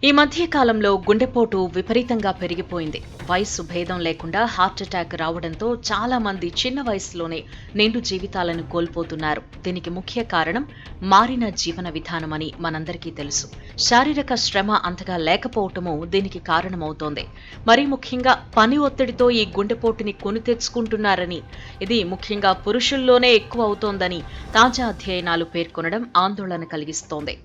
ఈ మధ్య కాలంలో గుండెపోటు విపరీతంగా పెరిగిపోయింది. వయస్సు భేదం లేకుండా హార్ట్ అటాక్ రావడంతో చాలా మంది చిన్న వయసులోనే నిండు జీవితాలను కోల్పోతున్నారు. దీనికి ముఖ్య కారణం మారిన జీవన విధానమని మనందరికీ తెలుసు. శారీరక శ్రమ అంతగా లేకపోవటము దీనికి కారణమవుతోంది. మరీ ముఖ్యంగా పని ఒత్తిడితో ఈ గుండెపోటుని కొని తెచ్చుకుంటున్నారని, ఇది ముఖ్యంగా పురుషుల్లోనే ఎక్కువ అవుతోందని తాజా అధ్యయనాలు పేర్కొనడం ఆందోళన కలిగిస్తోంది.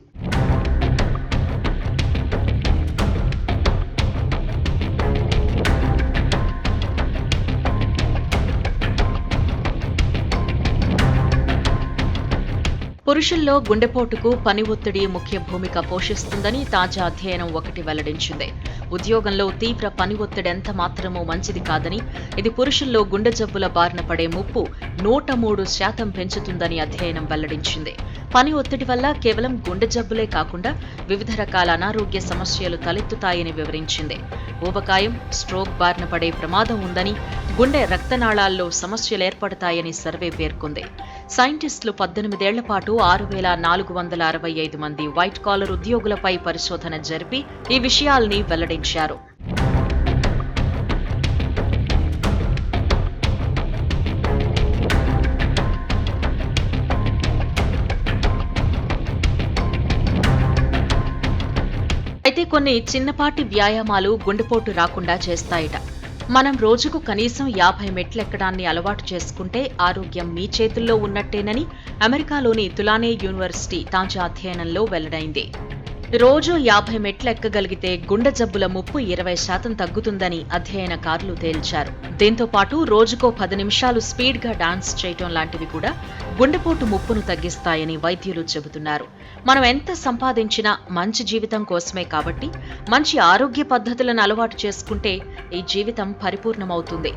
పురుషుల్లో గుండెపోటుకు పని ఒత్తిడి ముఖ్య భూమిక పోషిస్తుందని తాజా అధ్యయనం ఒకటి వెల్లడించింది. ఉద్యోగంలో తీవ్ర పని ఒత్తిడి ఎంత మాత్రమూ మంచిది కాదని, ఇది పురుషుల్లో గుండె జబ్బుల బారిన పడే ముప్పు 103% పెంచుతుందని అధ్యయనం వెల్లడించింది. పని ఒత్తిడి వల్ల కేవలం గుండె జబ్బులే కాకుండా వివిధ రకాల అనారోగ్య సమస్యలు తలెత్తుతాయని వివరించింది. ఊబకాయం, స్ట్రోక్ బారిన పడే ప్రమాదం ఉందని, గుండె రక్తనాళాల్లో సమస్యలు ఏర్పడతాయని సర్వే పేర్కొంది. సైంటిస్టులు 18 ఏళ్ల పాటు 6,465 మంది వైట్ కాలర్ ఉద్యోగులపై పరిశోధన జరిపి ఈ విషయాల్ని వెల్లడించారు. అయితే కొన్ని చిన్నపాటి వ్యాయామాలు గుండెపోటు రాకుండా చేస్తాయట. మనం రోజుకు కనీసం 50 మెట్లెక్కడాన్ని అలవాటు చేసుకుంటే ఆరోగ్యం మీ చేతుల్లో ఉన్నట్టేనని అమెరికాలోని తులానే యూనివర్సిటీ తాజా అధ్యయనంలో వెల్లడైంది. రోజు 50 మెట్లు ఎక్కగలిగితే గుండె జబ్బుల ముప్పు 20% తగ్గుతుందని అధ్యయనకారులు తేల్చారు. దీంతో పాటు రోజుకో 10 నిమిషాలు స్పీడ్గా డాన్స్ చేయటం లాంటివి కూడా గుండెపోటు ముప్పును తగ్గిస్తాయని వైద్యులు చెబుతున్నారు. మనం ఎంత సంపాదించినా మంచి జీవితం కోసమే కాబట్టి మంచి ఆరోగ్య పద్ధతులను అలవాటు చేసుకుంటే ఈ జీవితం పరిపూర్ణమవుతుంది.